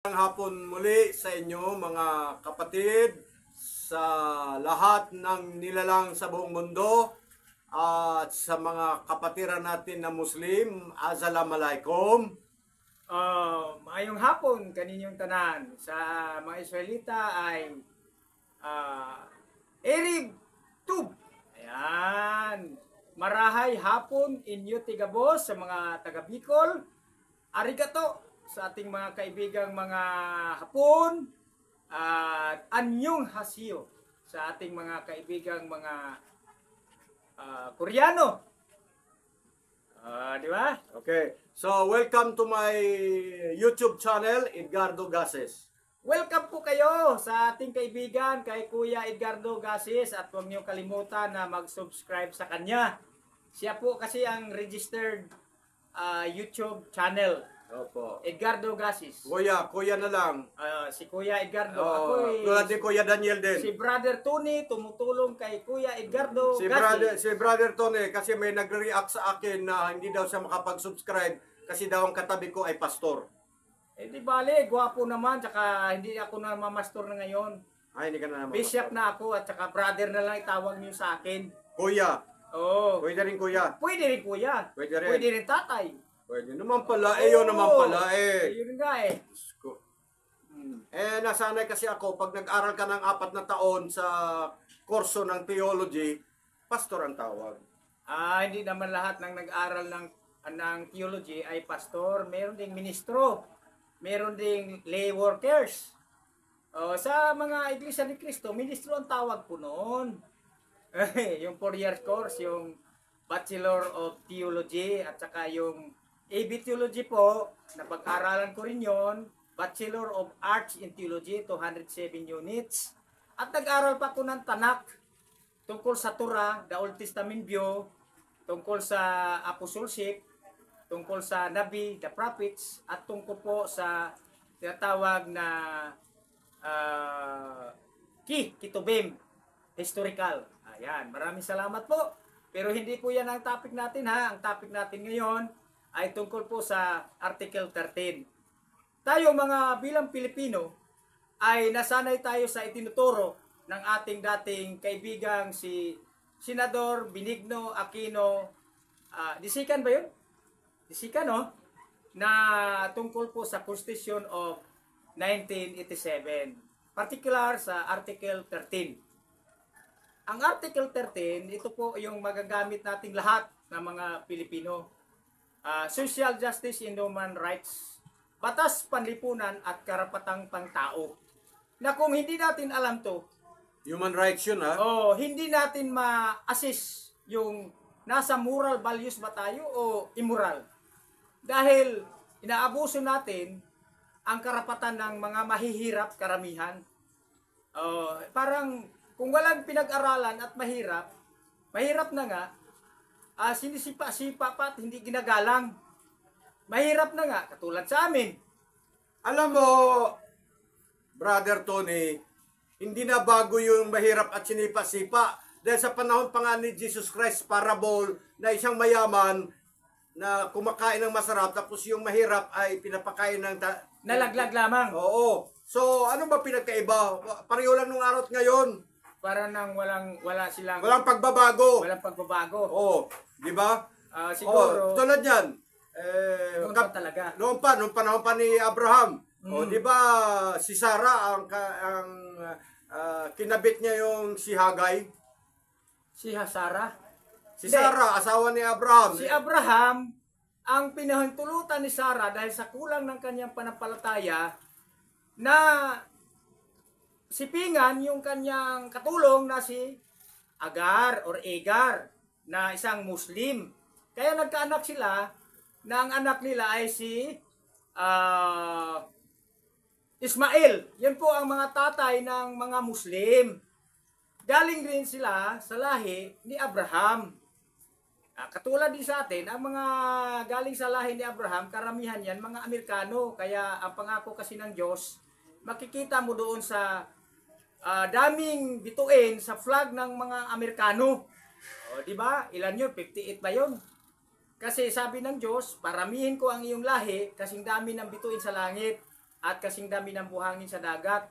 Hapon muli sa inyo mga kapatid sa lahat ng nilalang sa buong mundo at sa mga kapatiran natin na Muslim. Assalamualaikum. Maayong hapon kaninyong tanan. Sa mga Israelita ay Erev Tov. Ayan. Marahay hapon inyo tigabos sa mga taga Bicol. Arigato sa ating mga kaibigang mga Hapon at anyong hasyo sa ating mga kaibigang mga Koreano. Di ba? Okay. So, welcome to my YouTube channel, Edgardo Gases. Welcome po kayo sa ating kaibigan kay Kuya Edgardo Gases at huwag niyo kalimutan na mag-subscribe sa kanya. Siya po kasi ang registered YouTube channel. Opo. Edgardo Gases. Kuya na lang. Si Kuya Edgardo. Tulad ni Kuya Daniel din. Si Brother Tony tumutulong kay Kuya Edgardo Gases. Si Brother Tony kasi may nagre-react sa akin na hindi daw siya makapag-subscribe kasi daw ang katabi ko ay pastor. Di bale, gwapo naman, tsaka hindi ako na mamastor na ngayon. Ay, hindi ka na naman. Bishop na ako at tsaka brother na lang itawag niyo sa akin. Kuya. Oo. Pwede rin kuya. Pwede rin kuya. Pwede rin. Pwede rin tatay. Pwede naman pala. Yun naman pala Yun nga eh. Nasanay kasi ako, pag nag-aral ka ng 4 na taon sa kurso ng theology, pastor ang tawag. Hindi naman lahat ng nag-aral ng theology ay pastor. Meron ding ministro. Meron ding lay workers. Sa mga Iglesia ni Cristo, ministro ang tawag po noon. Yung 4-year course, yung Bachelor of Theology, at saka yung AB Theology po, napag-aralan ko rin yon. Bachelor of Arts in Theology, 207 units. At nag-aral pa ko ng Tanakh, tungkol sa Torah, the Old Testament view, tungkol sa Apostleship, tungkol sa Nabi, the Prophets, at tungkol po sa tinatawag na Kitubim, historical. Ayan, maraming salamat po. Pero hindi po yan ang topic natin ha. Ang topic natin ngayon ay tungkol po sa Article 13. Tayo mga bilang Pilipino ay nasanay tayo sa itinuturo ng ating dating kaibigang si Senador Benigno Aquino. Disikan ba yun? Disikan, no? Na tungkol po sa Constitution of 1987. Particular sa Article 13. Ang Article 13, ito po yung magagamit nating lahat ng mga Pilipino. Social justice and human rights, batas panlipunan at karapatang pangtao. Na kung hindi natin alam to, human rights yun ha? Hindi natin ma-assess yung nasa moral values ba tayo o immoral. Dahil inaabuso natin ang karapatan ng mga mahihirap karamihan. Parang kung walang pinag-aralan at mahirap na nga, sinisipa-sipa pa at hindi ginagalang. Mahirap na nga, katulad sa amin. Alam mo, Brother Tony, hindi na bago yung mahirap at sinipa-sipa. Dahil sa panahon pa nga ni Jesus Christ parable na isang mayaman na kumakain ng masarap tapos yung mahirap ay pinapakain ng nalaglag lamang. Oo. So, ano ba pinagkaiba? Pareho lang nung araw at ngayon. Para nang wala silang... Walang pagbabago. Walang pagbabago. Oo. Di ba? Siguro... Tulad yan. Noon pa talaga. Nung panahon pa ni Abraham. Di ba si Sarah ang kinabit niya yung si Hagay? Si Sarah? Si Sarah, asawa ni Abraham. Si Abraham, ang pinahintulutan ni Sarah dahil sa kulang ng kanyang panampalataya na sipingan yung kanyang katulong na si Agar na isang Muslim. Kaya nagkaanak sila na ang anak nila ay si Ismail. Yan po ang mga tatay ng mga Muslim. Galing rin sila sa lahi ni Abraham. Katulad din sa atin, ang mga galing sa lahi ni Abraham, karamihan yan mga Amerikano. Kaya ang pangako kasi ng Diyos, makikita mo doon sa daming bituin sa flag ng mga Amerikano. Di ba? Ilan yun? 58 ba yun? Kasi sabi ng Diyos, paramihin ko ang iyong lahi kasing dami ng bituin sa langit. at kasing dami ng buhangin sa dagat.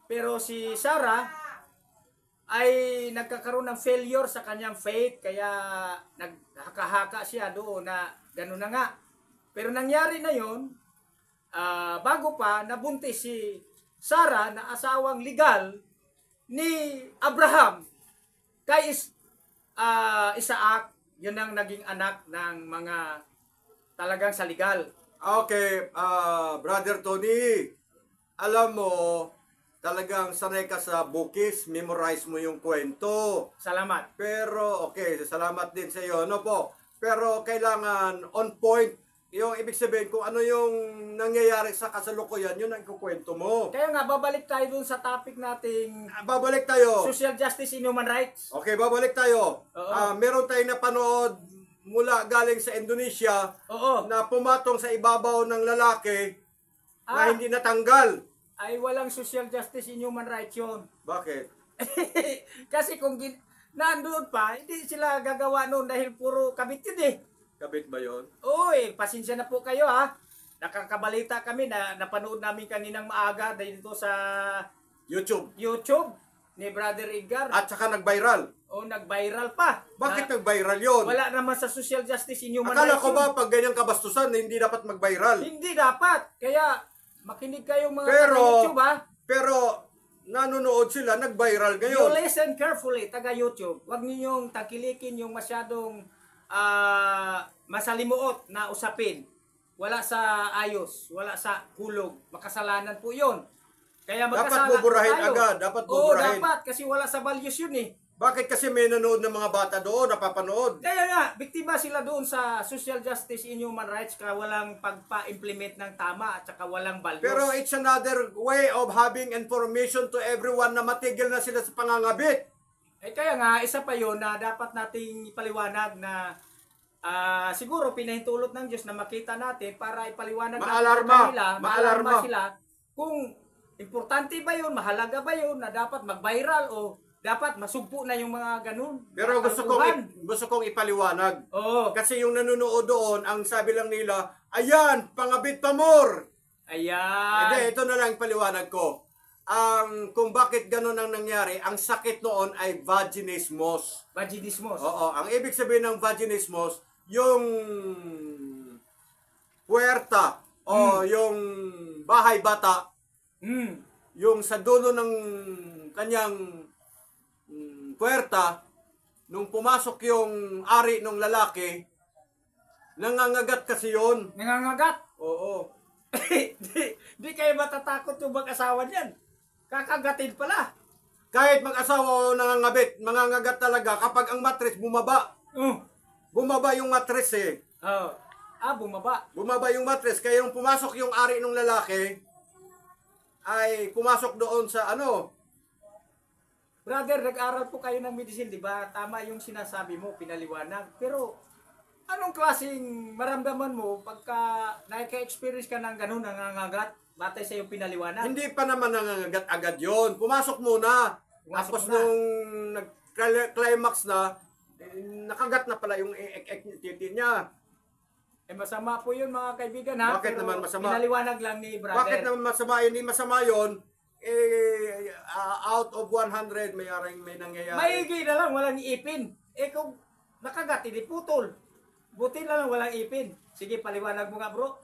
Pero si Sarah ay nagkakaroon ng failure sa kanyang faith, kaya naghaka-haka siya doon na gano'n na nga. Pero nangyari na yon, bago pa nabuntis si Sarah na asawang legal ni Abraham kay Isaac. Yun ang naging anak ng mga talagang sa legal. Okay, Brother Tony, alam mo, talagang sanay ka sa bookies, memorize mo yung kwento. Salamat. Pero, okay, salamat din sa iyo, no po. Pero kailangan on point, yung ibig sabihin kung ano yung nangyayari sa kasalukuyan, yun ang ikukwento mo. Kaya nga, babalik tayo dun sa topic nating Babalik tayo. social justice and human rights. Okay, babalik tayo. Oo. Meron tayong napanood mula galing sa Indonesia Oo. na pumatong sa ibabaw ng lalaki na Ah. hindi natanggal. Ay walang social justice and human rights yun. Bakit? Kasi kung nandoon pa, hindi sila gagawa noon dahil puro kabit yun eh. Kabit ba yun? Uy, pasensya na po kayo ha. Nakakabalita kami na napanood namin kaninang maaga dito sa YouTube ni Brother Edgar. At saka nag-viral. O nag-viral pa. Bakit Na nag-viral yun? wala naman sa social justice and human Akala rights ko yun. ba pag ganyang kabastusan hindi dapat mag-viral? Hindi dapat. Kaya makinig kayong mga Pero, taga-YouTube ha. pero nanonood sila, nag-viral You ngayon. listen carefully, taga-YouTube. Huwag ninyong tangkilikin yung masyadong masalimuot na usapin. Wala sa ayos, wala sa hulog. Makasalanan po yun. Kaya Dapat magkasala buburahin tayo. agad, dapat Oo, buburahin. dapat. Kasi wala sa values yun eh. Bakit kasi may nanood ng mga bata doon, napapanood? Kaya nga, biktima sila doon sa social justice and human rights kaya walang pagpa-implement ng tama at saka walang values. Pero it's another way of having information to everyone na matigil na sila sa pangangabit. Kaya nga, isa pa yun na dapat nating ipaliwanag na siguro pinahintulot ng Diyos na makita natin para ipaliwanag Maalarma. natin sa kanila, Maalarma. sila kung importante ba yun, mahalaga ba yun na dapat mag-viral o dapat masugpo na yung mga ganun. Pero gusto kong ipaliwanag. Oo. Kasi yung nanonood doon, ang sabi lang nila, ayan, pangabit pa more. Ayan. Hindi, ito na lang ipaliwanag ko. Kung bakit ganun ang nangyari, ang sakit noon ay vaginismus. Vaginismus. Oo, ang ibig sabihin ng vaginismus, yung puwerta o yung bahay bata, yung sa dulo ng kanyang puwerta, nung pumasok yung ari ng lalaki, nangangagat kasi yun. Nangangagat. Oo. di kayo matatakot yung mag-asawa niyan. Kakagatin pala. Kahit mag-asawa o nangangabit, mangangagat talaga kapag ang matres bumaba. Bumaba yung matres eh. Bumaba. Bumaba yung matres. Kaya yung pumasok yung ari ng lalaki, ay pumasok doon sa ano. Brother, nag-aral po kayo ng medicine, di ba? Tama yung sinasabi mo, pinaliwanag. Pero, anong klaseng maramdaman mo pagka naka-experience ka ng ganun, nangangagat, batay sa yung pinaliwanag? Hindi pa naman nangangagat agad yon. Pumasok muna. Tapos nung nag-climax na, nakagat na pala yung titi niya. Masama po yun mga kaibigan ha. Bakit pero naman masama? Pinaliwanag lang ni brother. Bakit naman masama? Hindi masama yon. Out of 100 may nangyayari. Maigi na lang, walang ipin. Kung nakagat, hindi putol. Buti na lang, walang ipin. Sige, paliwanag mo nga bro.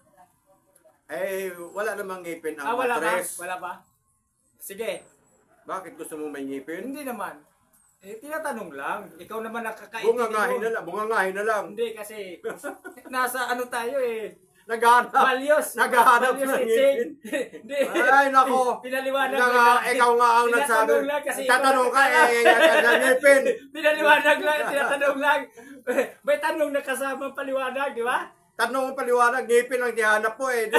Wala namang ngipin ang Wala ba? matres. Wala ba? Sige. Bakit gusto mo may ngipin? Hindi naman. Tinatanong lang. Ikaw naman nakakaipin. Bungangahin na lang. Hindi kasi nasa ano tayo eh. Naghahanap. Naghahanap ng ngipin. Hindi. Ay, nako. Pinaliwanag Ikaw nga ang nagsabi. Tinatanong lang kasi Tatanong ka ngipin. Pinaliwanag lang, tinatanong lang. May tanong na kasama paliwanag, di ba? Tanong ang paliwanag, ngipin ang tihanap po eh.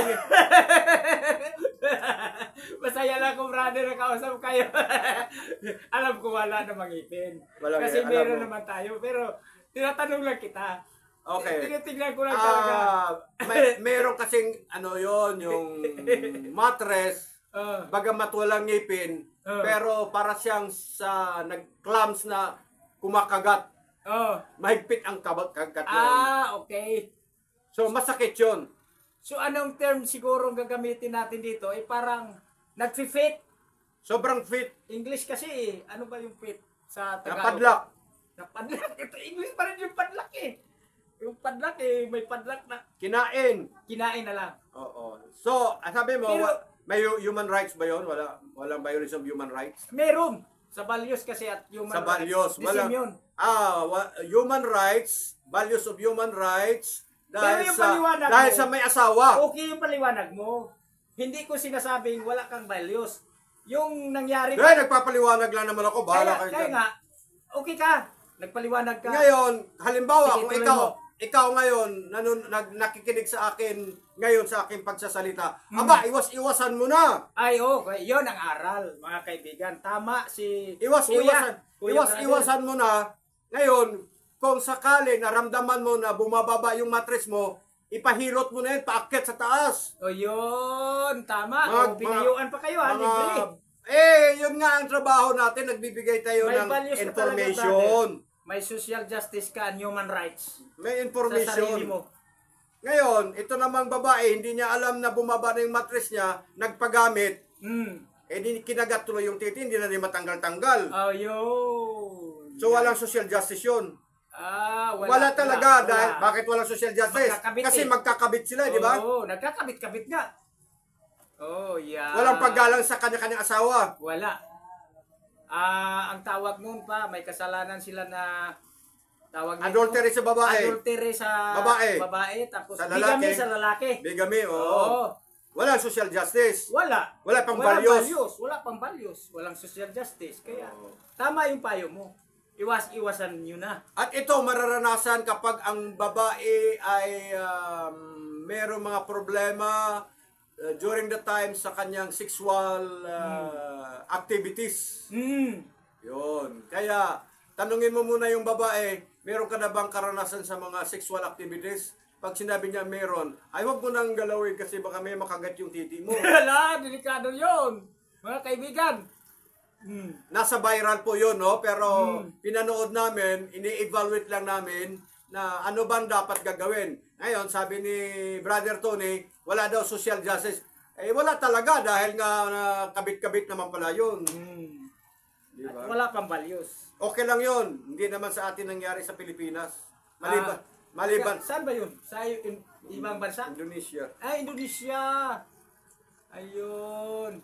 Masaya lang kung brother na kausap kayo. Alam ko wala namang ngipin. Walang Kasi alam meron mo. naman tayo. Pero tinatanong lang kita. Okay. Tinitingnan ko lang talaga. Meron kasing ano yon yung mattress, bagamat walang ngipin, pero para siyang sa nag-clamps na kumakagat. Mahigpit ang kagat yun. Okay. So masakit yun. So anong term siguro ang gagamitin natin dito? Parang nag-fit. Sobrang fit. English kasi ano ba yung fit sa Tagalog? Napadlak. Napadlak. Ito English pa rin yung padlak Yung padlak may padlak na. Kinain. Kinain na lang. Oo. So, sabi mo, Pero- may human rights ba yun? Walang violation of human rights? Meron. Sa values kasi at human Sa rights. values. The same yun. Human rights, values of human rights, Pero yung paliwanag dahil mo- sa may asawa. Okay yung paliwanag mo. Hindi ko sinasabing wala kang values. Yung nangyari Dahil nagpapaliwanag lang naman ako, bahala kayo kaya dyan. nga, okay ka. Nagpaliwanag ka. Ngayon, halimbawa, Sige, kung tuloy ikaw, mo. ikaw ngayon, nakikinig sa akin ngayon sa aking pagsasalita, aba, iwas-iwasan mo na. Ay, okay. Yun ang aral, mga kaibigan. Tama si Iwas-iwasan. Kuya Iwas-iwasan mo na. Ngayon, kung sakali naramdaman mo na bumababa yung mattress mo, ipahilot mo na yun, paakyat sa taas. O yun, tama. Mga- Pinayuan pa kayo, ha? Libre. Yun nga ang trabaho natin, nagbibigay tayo May ng values ka information. May social justice ka and human rights. May Sa sarili information. mo. Ngayon, ito namang babae, hindi niya alam na bumaba na yung mattress niya, nagpagamit, di kinagat tuloy yung titi, hindi na rin matanggal-tanggal. Oh, yun. So, walang social justice yun. Wala. Wala talaga. wala. Dahil, bakit walang social justice? Magkakabit Kasi eh. magkakabit sila, di ba? Oo, nagkakabit-kabit nga. Oh, yeah. Walang paggalang sa kanya-kanyang asawa. Wala. Ang tawag noon pa, may kasalanan sila na tawag nito, Adultery sa babae. Adultery sa Babae. tapos Sa bigamy lalaki. sa lalaki. Bigamy, oo. Oo. Walang social justice. Wala. Wala pang Walang values. Wala pang values. Walang social justice. Kaya, Oo. tama yung payo mo. Iwasan nyo na. At ito mararanasan kapag ang babae ay merong mga problema during the time sa kanyang sexual activities. Yun. Kaya, tanungin mo muna yung babae, meron ka na bang karanasan sa mga sexual activities? Pag sinabi niya meron, ay wag mo nang galawin kasi baka may makagat yung titi mo. Wala, delikado yun. Mga kaibigan. Nasa viral po yun, no? Pero pinanood namin, ini-evaluate lang namin na ano bang dapat gagawin. Ngayon, sabi ni Brother Tony, wala daw social justice. Wala talaga dahil nga kabit-kabit naman pala yun. Di ba? At wala pang values. Okay lang yun. Hindi naman sa atin nangyari sa Pilipinas. Maliban. Saan ba yun? Sa ibang bansa? Indonesia. Indonesia. Ayun.